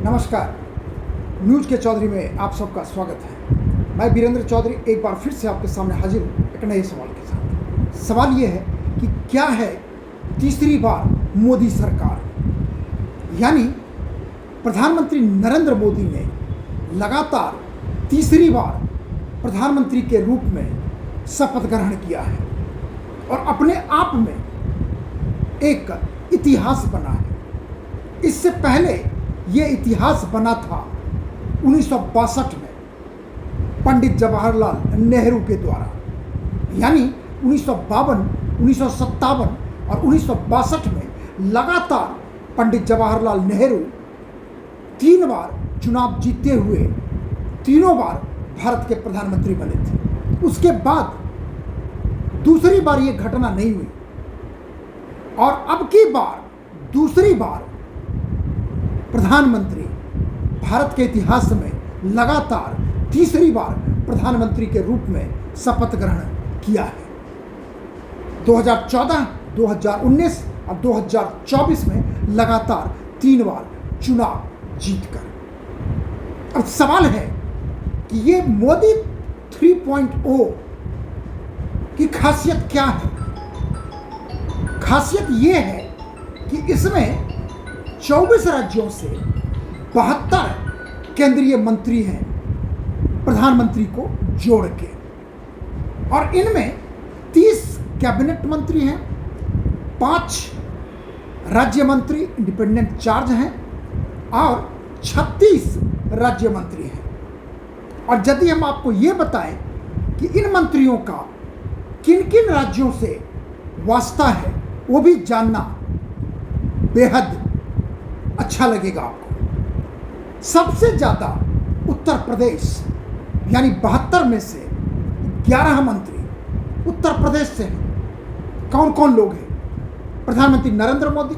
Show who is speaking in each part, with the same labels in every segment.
Speaker 1: नमस्कार, न्यूज के चौधरी में आप सबका स्वागत है। मैं वीरेंद्र चौधरी एक बार फिर से आपके सामने हाजिर हूँ एक नए सवाल के साथ। सवाल ये है कि क्या है तीसरी बार मोदी सरकार, यानी प्रधानमंत्री नरेंद्र मोदी ने लगातार तीसरी बार प्रधानमंत्री के रूप में शपथ ग्रहण किया है और अपने आप में एक इतिहास बना है। इससे पहले ये इतिहास बना था 1962 में पंडित जवाहरलाल नेहरू के द्वारा, यानी 1952, 1957 और 1962 में लगातार पंडित जवाहरलाल नेहरू 3 बार चुनाव जीतते हुए तीनों बार भारत के प्रधानमंत्री बने थे। उसके बाद दूसरी बार ये घटना नहीं हुई और अब की बार दूसरी बार प्रधानमंत्री भारत के इतिहास में लगातार तीसरी बार प्रधानमंत्री के रूप में शपथ ग्रहण किया है। 2014, 2019 और 2024 में लगातार 3 बार चुनाव जीतकर। अब सवाल है कि ये मोदी 3.0 की खासियत क्या है। खासियत ये है कि इसमें 24 राज्यों से 72 केंद्रीय मंत्री हैं प्रधानमंत्री को जोड़ के, और इनमें 30 कैबिनेट मंत्री हैं, 5 राज्य मंत्री इंडिपेंडेंट चार्ज हैं और 36 राज्य मंत्री हैं। और यदि हम आपको ये बताएं कि इन मंत्रियों का किन किन राज्यों से वास्ता है, वो भी जानना बेहद अच्छा लगेगा आपको। सबसे ज़्यादा उत्तर प्रदेश, यानी 72 में से 11 मंत्री उत्तर प्रदेश से हैं। कौन कौन लोग हैं? प्रधानमंत्री नरेंद्र मोदी,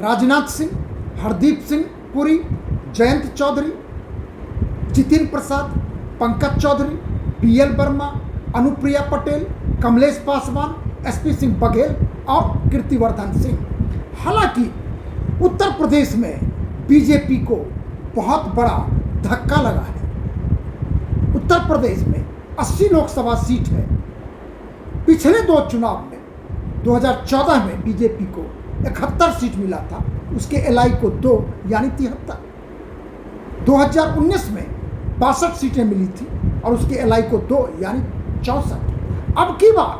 Speaker 1: राजनाथ सिंह, हरदीप सिंह पुरी, जयंत चौधरी, जितिन प्रसाद, पंकज चौधरी, PL वर्मा, अनुप्रिया पटेल, कमलेश पासवान, SP सिंह बघेल और कीर्तिवर्धन सिंह। हालांकि उत्तर प्रदेश में बीजेपी को बहुत बड़ा धक्का लगा है। उत्तर प्रदेश में 80 लोकसभा सीट है। पिछले 2 चुनाव में 2014 में बीजेपी को 71 सीट मिला था, उसके LI को 2 यानी 73। 2019 में 62 सीटें मिली थी और उसके LI को 2 यानी 64। अब की बार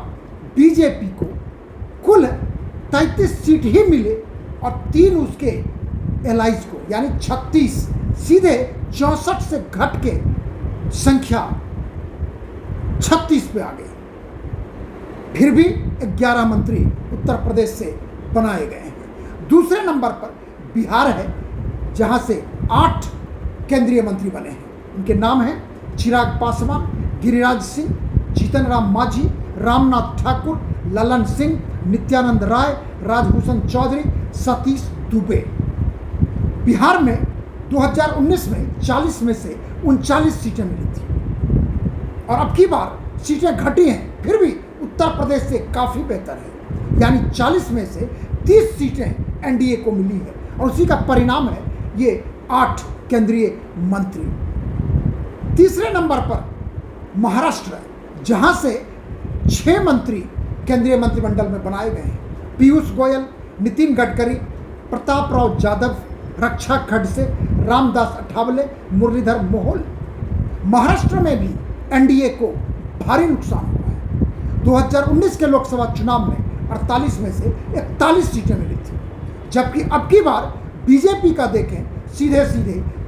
Speaker 1: बीजेपी को कुल 33 सीट ही मिले और 3 उसके LIs को यानी 36, सीधे 64 से घट के संख्या 36 पे आ गई। फिर भी 11 मंत्री उत्तर प्रदेश से बनाए गए हैं। दूसरे नंबर पर बिहार है, जहां से 8 केंद्रीय मंत्री बने हैं। उनके नाम हैं चिराग पासवान, गिरिराज सिंह, जीतन राम मांझी, रामनाथ ठाकुर, ललन सिंह, नित्यानंद राय, राजभूषण चौधरी, सतीश दुबे। बिहार में 2019 में 40 में से 39 सीटें मिली थी और अब की बार सीटें घटी हैं, फिर भी उत्तर प्रदेश से काफ़ी बेहतर है, यानी 40 में से 30 सीटें NDA को मिली है और उसी का परिणाम है ये 8 केंद्रीय मंत्री। तीसरे नंबर पर महाराष्ट्र है, जहां से 6 मंत्री केंद्रीय मंत्रिमंडल में बनाए गए हैं। पीयूष गोयल, नितिन गडकरी, प्रताप राव जाधव, रक्षा खडसे, रामदास अठावले, मुरलीधर मोहोल। महाराष्ट्र में भी NDA को भारी नुकसान हुआ है। 2019 के लोकसभा चुनाव में 48 में से 41 सीटें मिली थी, जबकि अब की बार बीजेपी का देखें सीधे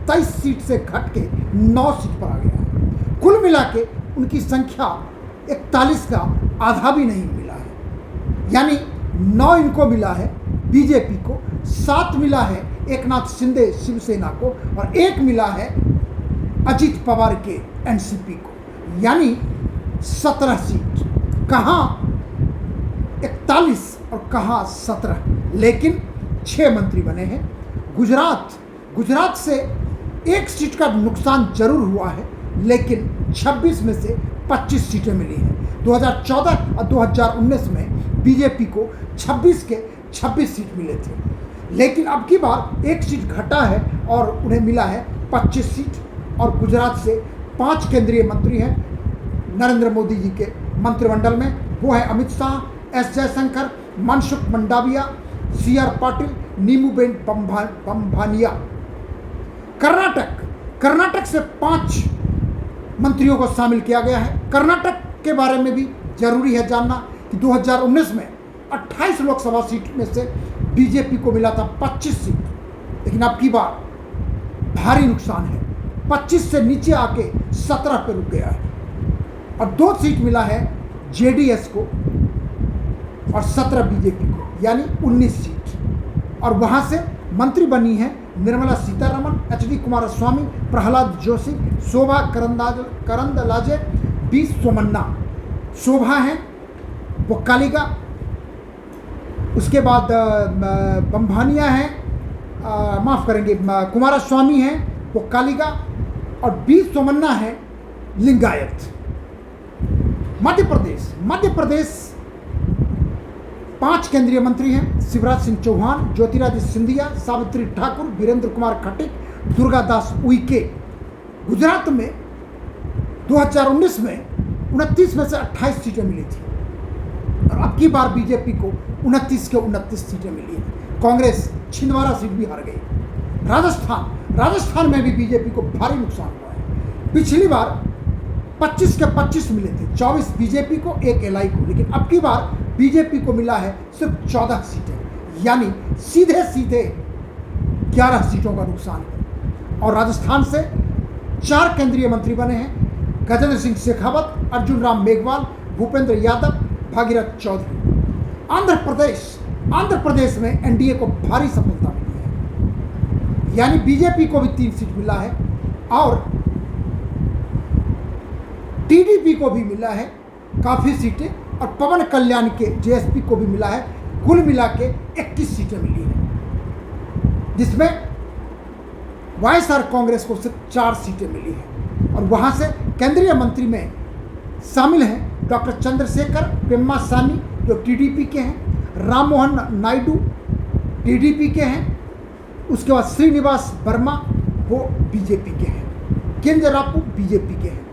Speaker 1: 23 सीट से घट के 9 सीट पर आ गया है। कुल मिला के उनकी संख्या 41 का आधा भी नहीं मिला है, यानी 9 इनको मिला है बीजेपी को, 7 मिला है एकनाथ शिंदे शिवसेना को और 1 मिला है अजित पवार के NCP को, यानी 17 सीट। कहाँ 41 और कहाँ 17, लेकिन 6 मंत्री बने हैं। गुजरात से 1 सीट का नुकसान जरूर हुआ है, लेकिन 26 में से 25 सीटें मिली हैं। 2014 और 2019 में बीजेपी को 26 के 26 सीट मिले थे। लेकिन अब की बार एक सीट घटा है और उन्हें मिला है 25 सीट। और गुजरात से 5 केंद्रीय मंत्री हैं नरेंद्र मोदी जी के मंत्रिमंडल में। वो है अमित शाह, एस जयशंकर, मनसुख मंडाविया, CR पाटिल, नीमूबेन बम्भानिया। कर्नाटक से 5 मंत्रियों को शामिल किया गया है। कर्नाटक के बारे में भी जरूरी है जानना कि 2019 में 28 लोकसभा सीट में से बीजेपी को मिला था 25 सीट, लेकिन अब की बार भारी नुकसान है। 25 से नीचे आके 17 पे रुक गया है और 2 सीट मिला है JDS को और 17 बीजेपी को, यानी 19 सीट। और वहाँ से मंत्री बनी है निर्मला सीतारमण, HD कुमारस्वामी, प्रहलाद जोशी, शोभा करंदलाजे, B सोमन्ना। शोभा है वो कालिका, उसके बाद बम्भानिया है, माफ़ करेंगे, कुमारस्वामी है वो कालिका, और B सोमन्ना है लिंगायत। मध्य प्रदेश 5 केंद्रीय मंत्री हैं, शिवराज सिंह चौहान, ज्योतिरादित्य सिंधिया, सावित्री ठाकुर, वीरेंद्र कुमार खटिक, दुर्गादास उइके। गुजरात में 2019 में 29 में से 28 सीटें मिली थी और अब की बार बीजेपी को 29 के 29 सीटें मिली हैं। कांग्रेस छिंदवाड़ा सीट भी हार गई। राजस्थान में भी बीजेपी को भारी नुकसान हुआ है। पिछली बार 25 के 25 मिले थे, 24 बीजेपी को, 1 LI को, लेकिन अब की बार बीजेपी को मिला है सिर्फ 14 सीटें, यानी सीधे 11 सीटों का नुकसान है। और राजस्थान से 4 केंद्रीय मंत्री बने हैं, गजेंद्र सिंह शेखावत, अर्जुन राम मेघवाल, भूपेंद्र यादव, भागीरथ चौधरी। आंध्र प्रदेश में NDA को भारी सफलता मिली है, यानी बीजेपी को भी 3 सीट मिला है और TDP को भी मिला है काफ़ी सीटें, और पवन कल्याण के JSP को भी मिला है। कुल मिला के 21 सीटें मिली हैं, जिसमें YSR कांग्रेस को सिर्फ 4 सीटें मिली हैं। और वहाँ से केंद्रीय मंत्री में शामिल हैं डॉक्टर चंद्रशेखर पेम्मा सानी जो TDP के हैं, राम मोहन नायडू TDP के हैं, उसके बाद श्रीनिवास वर्मा वो बीजेपी के हैं, किंजरापू बीजेपी के हैं।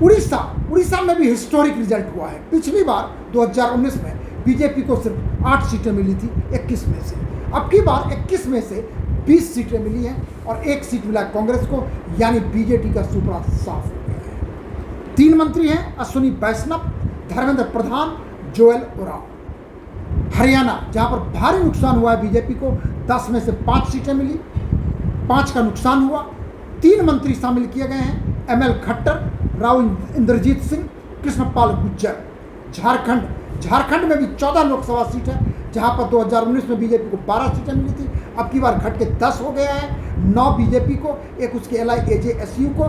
Speaker 1: उड़ीसा में भी हिस्टोरिक रिजल्ट हुआ है। पिछली बार 2019 में बीजेपी को सिर्फ 8 सीटें मिली थी 21 में से। अब की बार 21 में से 20 सीटें मिली हैं और 1 सीट मिला कांग्रेस को, यानी बीजेपी का सुपड़ा साफ हो गया है। 3 मंत्री हैं, अश्विनी वैष्णव, धर्मेंद्र प्रधान, जोएल ओराव। हरियाणा, जहां पर भारी नुकसान हुआ है बीजेपी को, 10 में से 5 सीटें मिली, 5 का नुकसान हुआ। 3 मंत्री शामिल किए गए हैं, ML खट्टर, राव इंद्रजीत सिंह, कृष्णपाल गुर्जर। झारखंड में भी 14 लोकसभा सीट है, जहां पर 2019 में बीजेपी को 12 सीटें मिली थी, अब की बार घट के 10 हो गया है। 9 बीजेपी को, 1 उसके LI AJSU को,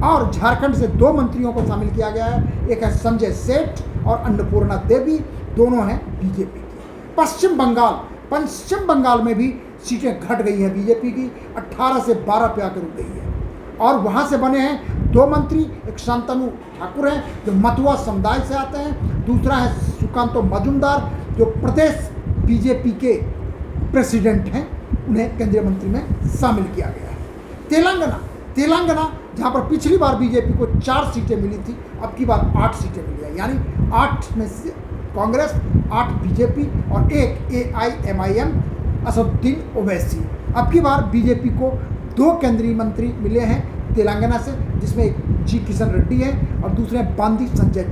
Speaker 1: और झारखंड से 2 मंत्रियों को शामिल किया गया है, एक है संजय सेठ और अन्नपूर्णा देवी, दोनों हैं बीजेपी की। पश्चिम बंगाल में भी सीटें घट गई हैं बीजेपी की, 18 से 12 पे आकर रुक गई है। और वहाँ से बने हैं 2 मंत्री, एक शांतनु ठाकुर हैं जो मतुआ समुदाय से आते हैं, दूसरा है सुकांतो मजुमदार जो प्रदेश बीजेपी के प्रेसिडेंट हैं, उन्हें केंद्रीय मंत्री में शामिल किया गया है। तेलंगाना जहाँ पर पिछली बार बीजेपी को 4 सीटें मिली थी, अब की बार 8 सीटें मिली है, यानी 8 में से कांग्रेस, 8 बीजेपी और 1 AIMIM असदुद्दीन ओवैसी। अब की बार बीजेपी को 2 केंद्रीय मंत्री मिले हैं तेलंगाना से, जिसमें एक G किशन रेड्डी है और दूसरे हैं बांदी संजय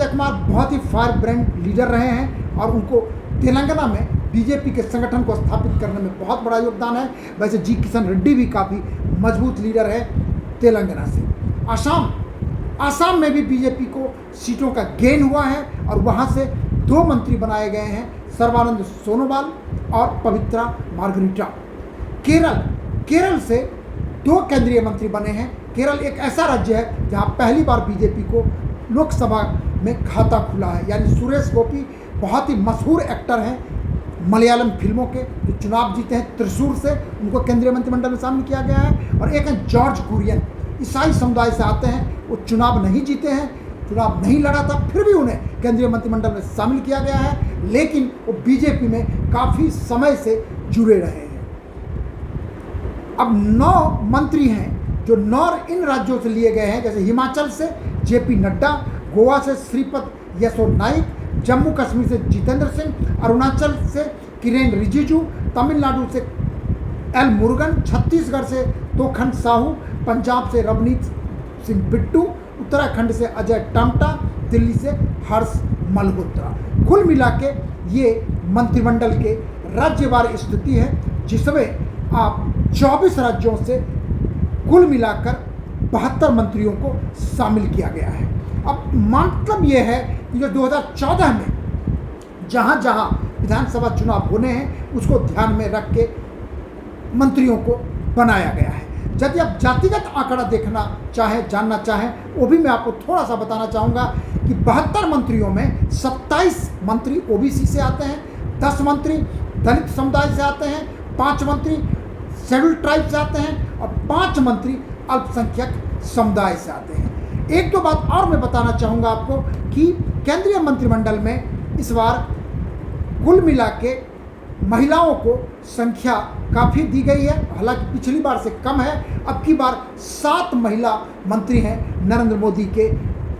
Speaker 1: कुमार बहुत ही फायर ब्रांड लीडर रहे हैं और उनको तेलंगाना में बीजेपी के संगठन को स्थापित करने में बहुत बड़ा योगदान है। वैसे G किशन रेड्डी भी काफ़ी मजबूत लीडर है तेलंगाना से। आसाम में भी बीजेपी को सीटों का गेन हुआ है और वहाँ से 2 मंत्री बनाए गए हैं, सर्बानंद सोनोवाल और पवित्रा मार्गरीटा। केरल से 2 केंद्रीय मंत्री बने हैं। केरल एक ऐसा राज्य है जहां पहली बार बीजेपी को लोकसभा में खाता खुला है, यानी सुरेश गोपी बहुत ही मशहूर एक्टर हैं मलयालम फिल्मों के, जो चुनाव जीते हैं त्रिशूर से, उनको केंद्रीय मंत्रिमंडल में शामिल किया गया है। और एक है जॉर्ज कुरियन, ईसाई समुदाय से आते हैं, वो चुनाव नहीं जीते हैं, चुनाव नहीं लड़ा था, फिर भी उन्हें केंद्रीय मंत्रिमंडल में शामिल किया गया है। लेकिन वो बीजेपी में काफ़ी समय से जुड़े रहे हैं। अब 9 मंत्री हैं जो 9 इन राज्यों से लिए गए हैं, जैसे हिमाचल से जेपी नड्डा, गोवा से श्रीपद यसो नाइक, जम्मू कश्मीर से जितेंद्र सिंह, अरुणाचल से किरेन रिजिजू, तमिलनाडु से एल मुरुगन, छत्तीसगढ़ से तोखन साहू, पंजाब से रवनीत सिंह बिट्टू, उत्तराखंड से अजय टमटा, दिल्ली से हर्ष मल्होत्रा। कुल मिला के ये मंत्रिमंडल के राज्यवार स्थिति है, जिसमें आप 24 राज्यों से कुल मिलाकर 72 मंत्रियों को शामिल किया गया है। अब मतलब ये है कि जो 2014 में जहाँ जहाँ विधानसभा चुनाव होने हैं उसको ध्यान में रख के मंत्रियों को बनाया गया है। यदि आप जातिगत आंकड़ा देखना चाहें, जानना चाहें, वो भी मैं आपको थोड़ा सा बताना चाहूँगा कि 72 मंत्रियों में 27 मंत्री ओबीसी से आते हैं, 10 मंत्री दलित समुदाय से आते हैं, 5 मंत्री शेड्यूल ट्राइब से आते हैं और 5 मंत्री अल्पसंख्यक समुदाय से आते हैं। एक दो बात और मैं बताना चाहूँगा आपको कि केंद्रीय मंत्रिमंडल में इस बार कुल मिला के महिलाओं को संख्या काफ़ी दी गई है, हालांकि पिछली बार से कम है। अब की बार 7 महिला मंत्री हैं नरेंद्र मोदी के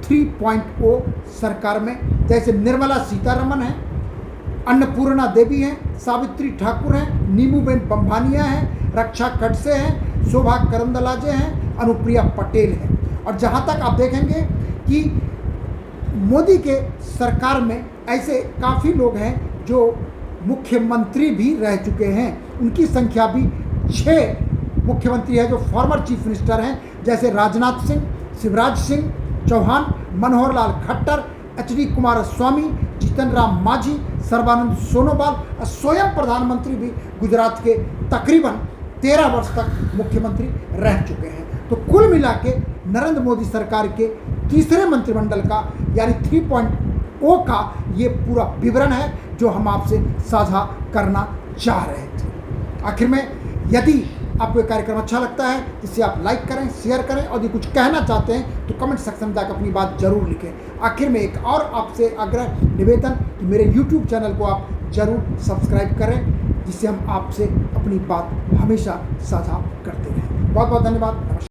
Speaker 1: 3.0 सरकार में, जैसे निर्मला सीतारमण हैं, अन्नपूर्णा देवी हैं, सावित्री ठाकुर हैं, नीमूबेन बम्भानिया हैं, रक्षा खड़से हैं, शोभा करंदलाजे हैं, अनुप्रिया पटेल हैं। और जहाँ तक आप देखेंगे कि मोदी के सरकार में ऐसे काफ़ी लोग हैं जो मुख्यमंत्री भी रह चुके हैं। उनकी संख्या भी 6 मुख्यमंत्री है जो फॉर्मर चीफ मिनिस्टर हैं, जैसे राजनाथ सिंह, शिवराज सिंह चौहान, मनोहर लाल खट्टर, एचडी कुमारस्वामी, जीतन राम मांझी, सर्बानंद सोनोवाल और स्वयं प्रधानमंत्री भी गुजरात के तकरीबन 13 वर्ष तक मुख्यमंत्री रह चुके हैं। तो कुल मिला के नरेंद्र मोदी सरकार के तीसरे मंत्रिमंडल का यानी 3.0 का ये पूरा विवरण है जो हम आपसे साझा करना चाह रहे थे। आखिर में यदि आपको ये कार्यक्रम अच्छा लगता है इसे आप लाइक करें, शेयर करें और यदि कुछ कहना चाहते हैं तो कमेंट सेक्शन में जाकर अपनी बात जरूर लिखें। आखिर में एक और आपसे आग्रह निवेदन कि मेरे यूट्यूब चैनल को आप जरूर सब्सक्राइब करें, जिससे हम आपसे अपनी बात हमेशा साझा करते रहें। बहुत बहुत धन्यवाद।